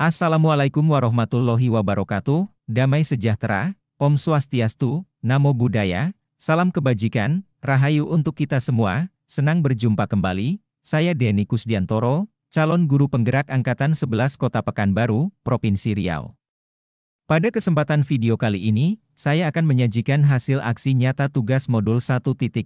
Assalamualaikum warahmatullahi wabarakatuh, damai sejahtera, Om Swastiastu, Namo Buddhaya, salam kebajikan, rahayu untuk kita semua, senang berjumpa kembali, saya Denny Kusdiantoro, calon guru penggerak Angkatan 11 Kota Pekanbaru, Provinsi Riau. Pada kesempatan video kali ini, saya akan menyajikan hasil aksi nyata tugas modul 1.3,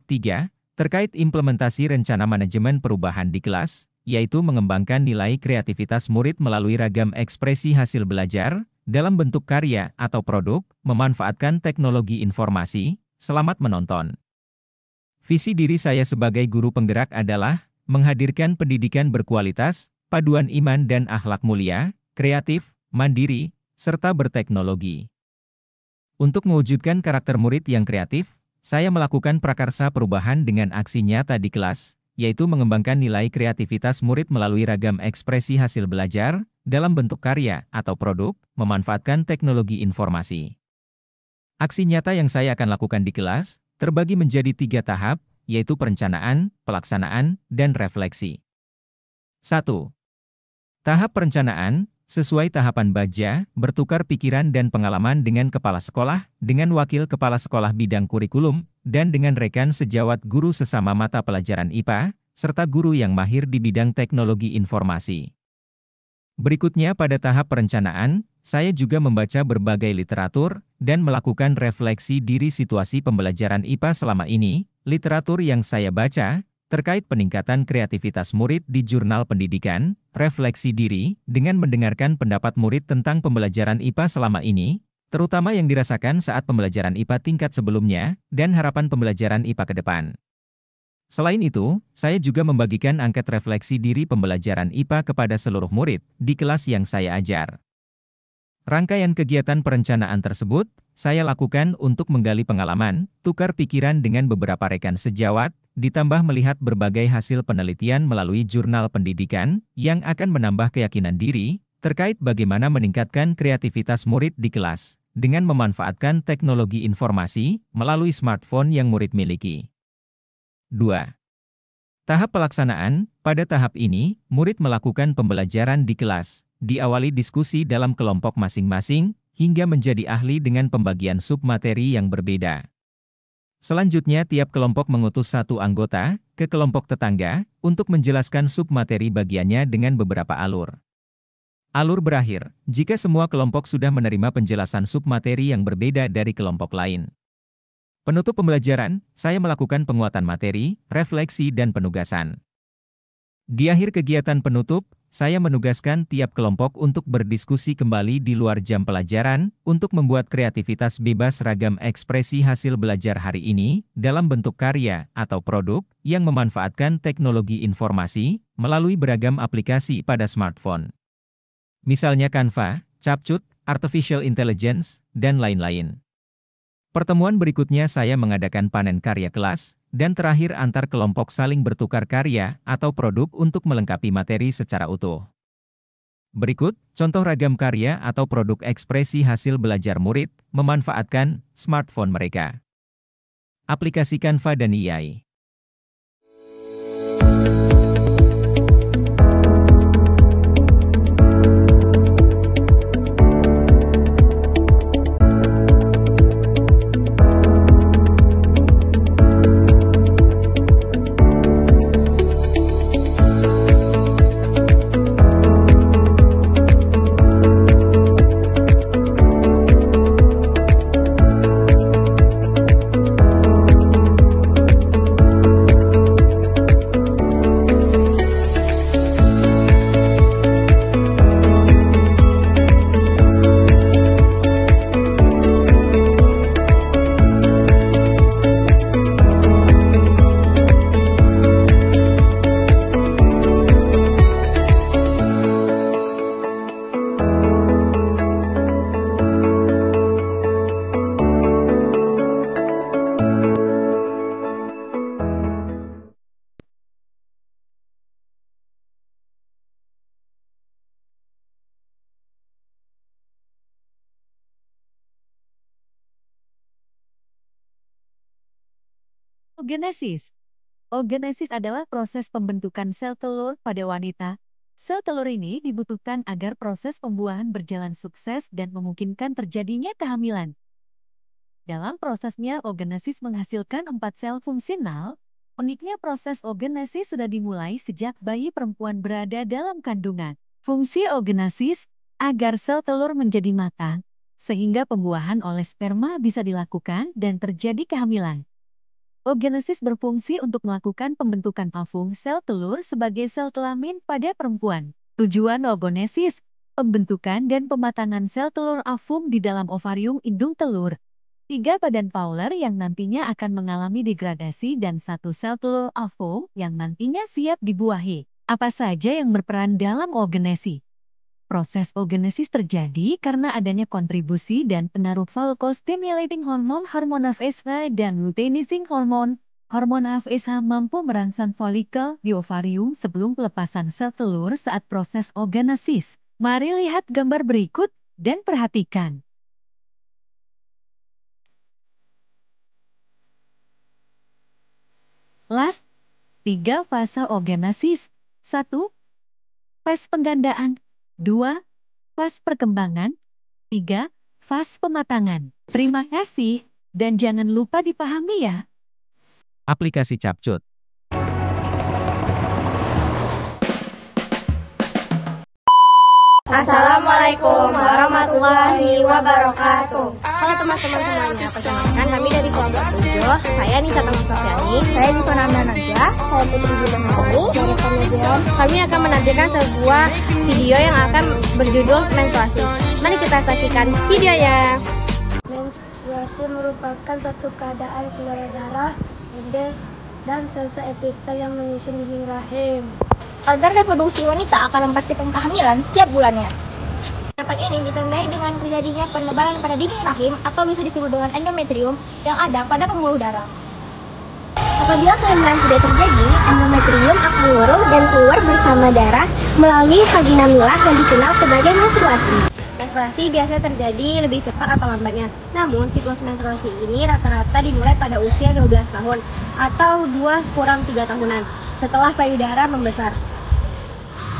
terkait implementasi rencana manajemen perubahan di kelas, yaitu mengembangkan nilai kreativitas murid melalui ragam ekspresi hasil belajar, dalam bentuk karya atau produk, memanfaatkan teknologi informasi. Selamat menonton. Visi diri saya sebagai guru penggerak adalah menghadirkan pendidikan berkualitas, paduan iman dan akhlak mulia, kreatif, mandiri, serta berteknologi. Untuk mewujudkan karakter murid yang kreatif, saya melakukan prakarsa perubahan dengan aksi nyata di kelas, yaitu mengembangkan nilai kreativitas murid melalui ragam ekspresi hasil belajar, dalam bentuk karya atau produk, memanfaatkan teknologi informasi. Aksi nyata yang saya akan lakukan di kelas, terbagi menjadi 3 tahap, yaitu perencanaan, pelaksanaan, dan refleksi. 1. Tahap perencanaan, sesuai tahapan baja, bertukar pikiran dan pengalaman dengan kepala sekolah, dengan wakil kepala sekolah bidang kurikulum, dan dengan rekan sejawat guru sesama mata pelajaran IPA, serta guru yang mahir di bidang teknologi informasi. Berikutnya pada tahap perencanaan, saya juga membaca berbagai literatur, dan melakukan refleksi diri situasi pembelajaran IPA selama ini, literatur yang saya baca, terkait peningkatan kreativitas murid di jurnal pendidikan, refleksi diri, dengan mendengarkan pendapat murid tentang pembelajaran IPA selama ini, terutama yang dirasakan saat pembelajaran IPA tingkat sebelumnya, dan harapan pembelajaran IPA ke depan. Selain itu, saya juga membagikan angket refleksi diri pembelajaran IPA kepada seluruh murid di kelas yang saya ajar. Rangkaian kegiatan perencanaan tersebut, saya lakukan untuk menggali pengalaman, tukar pikiran dengan beberapa rekan sejawat, ditambah melihat berbagai hasil penelitian melalui jurnal pendidikan, yang akan menambah keyakinan diri, terkait bagaimana meningkatkan kreativitas murid di kelas, dengan memanfaatkan teknologi informasi, melalui smartphone yang murid miliki. 2. Tahap pelaksanaan, pada tahap ini, murid melakukan pembelajaran di kelas, diawali diskusi dalam kelompok masing-masing, hingga menjadi ahli dengan pembagian submateri yang berbeda. Selanjutnya tiap kelompok mengutus satu anggota ke kelompok tetangga untuk menjelaskan submateri bagiannya dengan beberapa alur. Alur berakhir jika semua kelompok sudah menerima penjelasan submateri yang berbeda dari kelompok lain. Penutup pembelajaran, saya melakukan penguatan materi, refleksi dan penugasan. Di akhir kegiatan penutup, saya menugaskan tiap kelompok untuk berdiskusi kembali di luar jam pelajaran, untuk membuat kreativitas bebas ragam ekspresi hasil belajar hari ini, dalam bentuk karya atau produk, yang memanfaatkan teknologi informasi, melalui beragam aplikasi pada smartphone. Misalnya Canva, CapCut, Artificial Intelligence, dan lain-lain. Pertemuan berikutnya saya mengadakan panen karya kelas, dan terakhir antar kelompok saling bertukar karya atau produk untuk melengkapi materi secara utuh. Berikut, contoh ragam karya atau produk ekspresi hasil belajar murid, memanfaatkan smartphone mereka. Aplikasi Canva dan AI. Oogenesis. Oogenesis adalah proses pembentukan sel telur pada wanita, Sel telur ini dibutuhkan agar proses pembuahan berjalan sukses dan memungkinkan terjadinya kehamilan. Dalam prosesnya, oogenesis menghasilkan 4 sel fungsional. Uniknya proses oogenesis sudah dimulai sejak bayi perempuan berada dalam kandungan. Fungsi oogenesis agar sel telur menjadi matang, sehingga pembuahan oleh sperma bisa dilakukan dan terjadi kehamilan. Oogenesis berfungsi untuk melakukan pembentukan ovum sel telur sebagai sel kelamin pada perempuan. Tujuan oogenesis, pembentukan dan pematangan sel telur ovum di dalam ovarium indung telur. 3 badan Fowler yang nantinya akan mengalami degradasi dan 1 sel telur ovum yang nantinya siap dibuahi. Apa saja yang berperan dalam oogenesis? Proses oogenesis terjadi karena adanya kontribusi dan pengaruh follicle-stimulating hormone, hormon FSH, dan luteinizing hormone. Hormon FSH mampu merangsang folikel di ovarium sebelum pelepasan sel telur saat proses oogenesis. Mari lihat gambar berikut dan perhatikan. Last, 3 fase oogenesis. 1. Fase penggandaan. 2. Fase perkembangan. 3. Fase pematangan. Terima kasih, dan jangan lupa dipahami ya. Aplikasi Capcut. Assalamualaikum warahmatullahi wabarakatuh. Halo teman-teman semuanya, perkenalkan kami dari kelompok 7. Saya Nisa Tamasofyani. Saya Nisa Najwa. Saya Putri Juliani dari kelompok. Kami akan menampilkan sebuah video yang akan berjudul menstruasi. Mari kita saksikan videonya. Menstruasi merupakan suatu keadaan keluar darah, embel, dan sel-sel epitel yang menyusun dinding rahim. Organ reproduksi wanita akan memastikan kehamilan setiap bulannya. Dapat ini ditandai dengan terjadinya penebalan pada dinding rahim atau bisa disebut dengan endometrium yang ada pada pembuluh darah. Apabila kehamilan tidak terjadi, endometrium akan luruh dan keluar bersama darah melalui vagina milah yang dikenal sebagai menstruasi. Menstruasi biasanya terjadi lebih cepat atau lambatnya. Namun, siklus menstruasi ini rata-rata dimulai pada usia 12 tahun atau 2-3 tahunan setelah payudara membesar.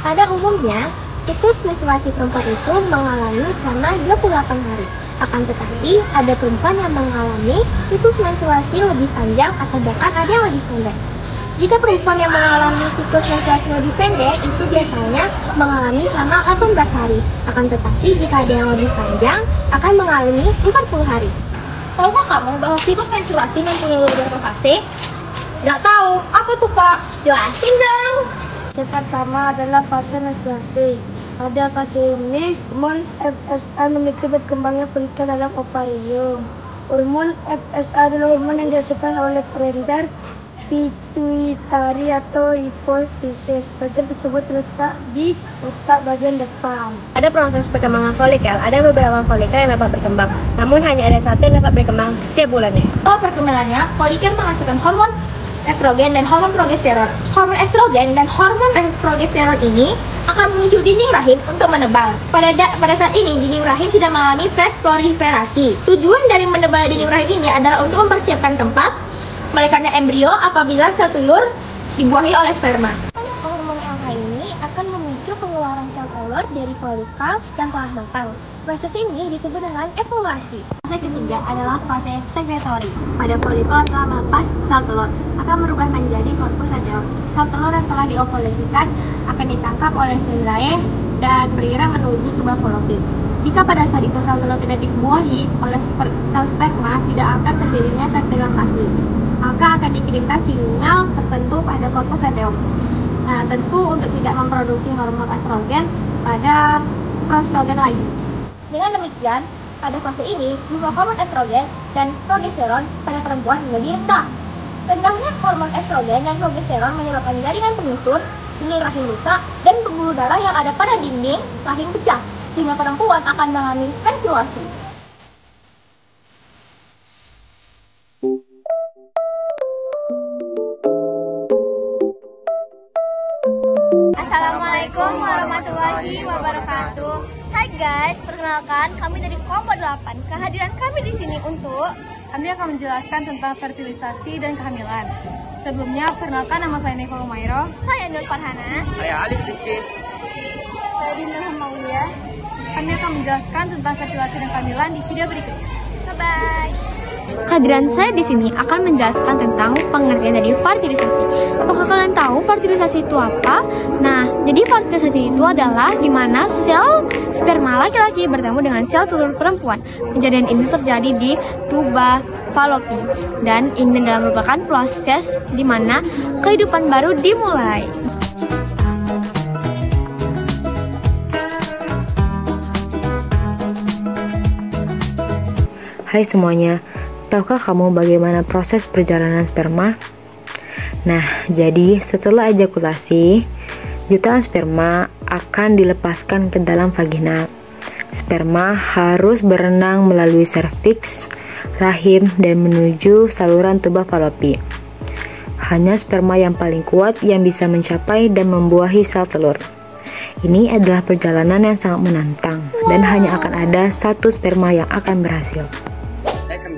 Pada umumnya, siklus menstruasi perempuan itu mengalami selama 28 hari. Akan tetapi, ada perempuan yang mengalami siklus menstruasi lebih panjang atau bahkan ada yang lebih pendek. Jika perempuan yang mengalami siklus menstruasi lebih pendek, itu biasanya mengalami selama 18 hari. Akan tetapi, jika ada yang lebih panjang, akan mengalami 40 hari. Tahukah kamu bahwa siklus menstruasi mempunyai beberapa fase? Nggak tahu, apa tuh kak? Jelasin dong! Yang pertama adalah fase menstruasi. Pada fase ini, hormon FSH memicu berkembangnya folikel dalam ovarium. Hormon FSH adalah hormon yang dihasilkan oleh kelenjar pituitari atau hipofysis. Bagian tersebut terletak di otak bagian depan. Ada proses perkembangan folikel. Ada beberapa folikel yang dapat berkembang, namun hanya ada satu yang dapat berkembang setiap bulannya. Perkembangannya, folikel menghasilkan hormon estrogen dan hormon progesteron. Hormon estrogen dan hormon progesteron ini akan memicu dinding rahim untuk menebal. Pada saat ini, dinding rahim sudah mengalami fase proliferasi. Tujuan dari menebal dinding rahim ini adalah untuk mempersiapkan tempat melahirkannya embrio apabila sel telur dibuahi oleh sperma. Hormon LH ini akan memicu pengeluaran sel telur dari folikel yang telah matang. Proses ini disebut dengan evoluasi. Fase ketiga adalah fase sekretory. Pada folikel telah melepas sel telur akan berubah menjadi korpus sateum. Sel telur yang telah diovolusikan akan ditangkap oleh sel lain dan beriram menuju tubuh follikel. Jika pada saat itu sel telur tidak dibuahi oleh sel sperma, tidak akan terjadinya fertilisasi. Maka akan dikirimkan sinyal tertentu pada korpus sateum. Nah, tentu untuk tidak memproduksi hormon estrogen pada prostrogen lagi. Dengan demikian, pada fase ini, jumlah hormon estrogen dan progesteron pada perempuan menjadi rendah. Rendahnya hormon estrogen dan progesteron menyebabkan jaringan penyusun, dinding rahim rusak, dan pembuluh darah yang ada pada dinding rahim pecah, sehingga perempuan akan mengalami menstruasi. Assalamualaikum warahmatullahi wabarakatuh. Hai guys, perkenalkan kami dari kelompok 8. Kehadiran kami di sini untuk kami akan menjelaskan tentang fertilisasi dan kehamilan. Sebelumnya, perkenalkan nama saya Neva Umairo. Saya Nur Farhana. Saya Alif Rizky. Saya Dinda Hamaulia. Kami akan menjelaskan tentang fertilasi dan kehamilan di video berikutnya. Bye-bye. Kehadiran saya di sini akan menjelaskan tentang pengertian dari fertilisasi. Apakah kalian tahu fertilisasi itu apa? Nah, jadi fertilisasi itu adalah di mana sel sperma laki-laki bertemu dengan sel telur perempuan. Kejadian ini terjadi di tuba falopi dan ini adalah merupakan proses di mana kehidupan baru dimulai. Hai semuanya, tahukah kamu bagaimana proses perjalanan sperma? Nah, jadi setelah ejakulasi, jutaan sperma akan dilepaskan ke dalam vagina. Sperma harus berenang melalui serviks, rahim, dan menuju saluran tuba falopi. Hanya sperma yang paling kuat yang bisa mencapai dan membuahi sel telur. Ini adalah perjalanan yang sangat menantang, dan hanya akan ada satu sperma yang akan berhasil.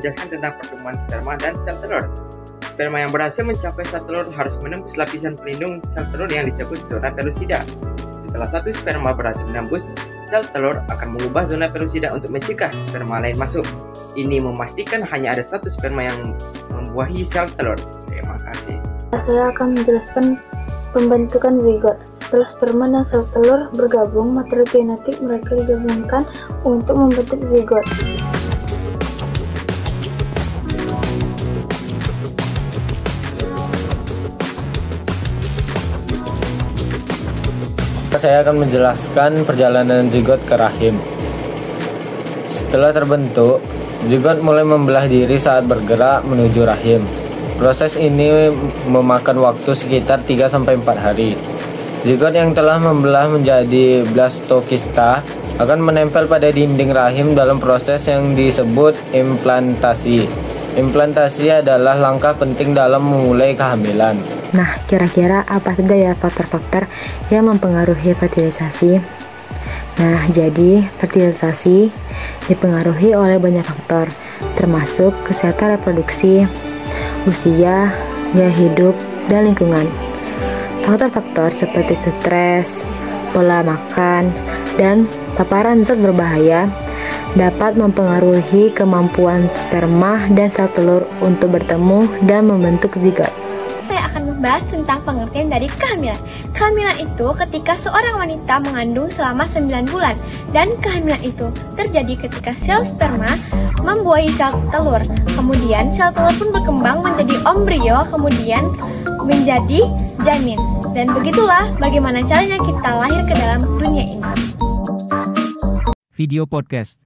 Menjelaskan tentang pertemuan sperma dan sel telur. Sperma yang berhasil mencapai sel telur harus menembus lapisan pelindung sel telur yang disebut zona pelusida. Setelah satu sperma berhasil menembus, sel telur akan mengubah zona pelusida untuk mencegah sperma lain masuk. Ini memastikan hanya ada satu sperma yang membuahi sel telur. Terima kasih. Saya akan menjelaskan pembentukan zigot. Setelah sperma dan sel telur bergabung, materi genetik mereka digabungkan untuk membentuk zigot. Saya akan menjelaskan perjalanan zigot ke rahim. Setelah terbentuk, zigot mulai membelah diri saat bergerak menuju rahim. Proses ini memakan waktu sekitar 3-4 hari. Zigot yang telah membelah menjadi blastokista akan menempel pada dinding rahim dalam proses yang disebut implantasi. Implantasi adalah langkah penting dalam memulai kehamilan. Nah, kira-kira apa saja ya faktor-faktor yang mempengaruhi fertilisasi? Nah, jadi fertilisasi dipengaruhi oleh banyak faktor, termasuk kesehatan reproduksi, usia, gaya hidup, dan lingkungan. Faktor-faktor seperti stres, pola makan, dan paparan zat berbahaya dapat mempengaruhi kemampuan sperma dan sel telur untuk bertemu dan membentuk zigot. Saya akan membahas tentang pengertian dari kehamilan. Kehamilan itu ketika seorang wanita mengandung selama 9 bulan dan kehamilan itu terjadi ketika sel sperma membuahi sel telur. Kemudian sel telur pun berkembang menjadi embrio, kemudian menjadi janin. Dan begitulah bagaimana caranya kita lahir ke dalam dunia ini. Video podcast.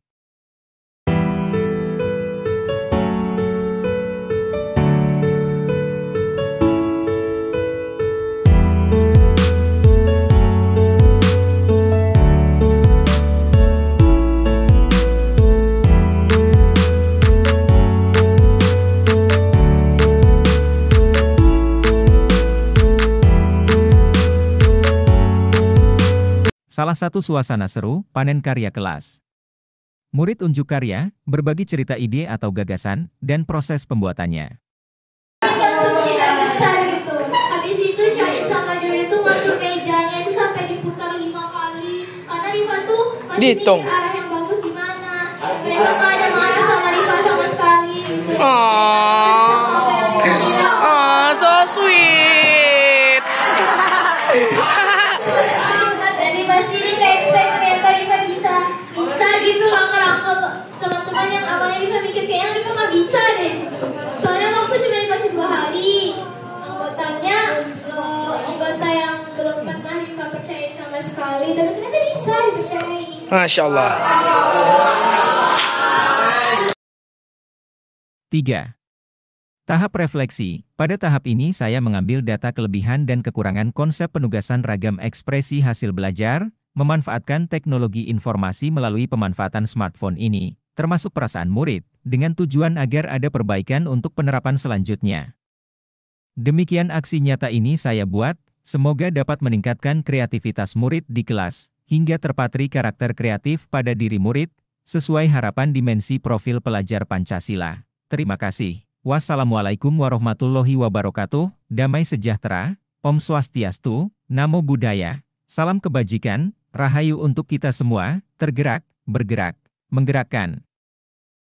Salah satu suasana seru, panen karya kelas. Murid unjuk karya, berbagi cerita ide atau gagasan, dan proses pembuatannya. Besar gitu. Habis itu Syahid sama Juri itu ngatur mejanya itu sampai diputar 5 kali. Karena Rifa tuh masih mikir arah yang bagus di mana. Mereka nggak ada marah sama Rifa sama sekali. So sweet. Jadi pasti dia kayak expect ternyata Rifa bisa gitu loh ngerangkul teman-teman yang awalnya Rifa mikir kayaknya Rifa nggak bisa deh. Soalnya waktu cuma dikasih 2 hari. Anggotanya anggota yang belum pernah Rifa percaya sama sekali, tapi ternyata bisa dipercayai. Masya Allah. 3. Tahap refleksi. Pada tahap ini saya mengambil data kelebihan dan kekurangan konsep penugasan ragam ekspresi hasil belajar, memanfaatkan teknologi informasi melalui pemanfaatan smartphone ini, termasuk perasaan murid, dengan tujuan agar ada perbaikan untuk penerapan selanjutnya. Demikian aksi nyata ini saya buat, semoga dapat meningkatkan kreativitas murid di kelas, hingga terpatri karakter kreatif pada diri murid, sesuai harapan dimensi profil pelajar Pancasila. Terima kasih. Wassalamualaikum warahmatullahi wabarakatuh, damai sejahtera, Om Swastiastu, Namo Buddhaya, salam kebajikan, Rahayu untuk kita semua, tergerak, bergerak, menggerakkan.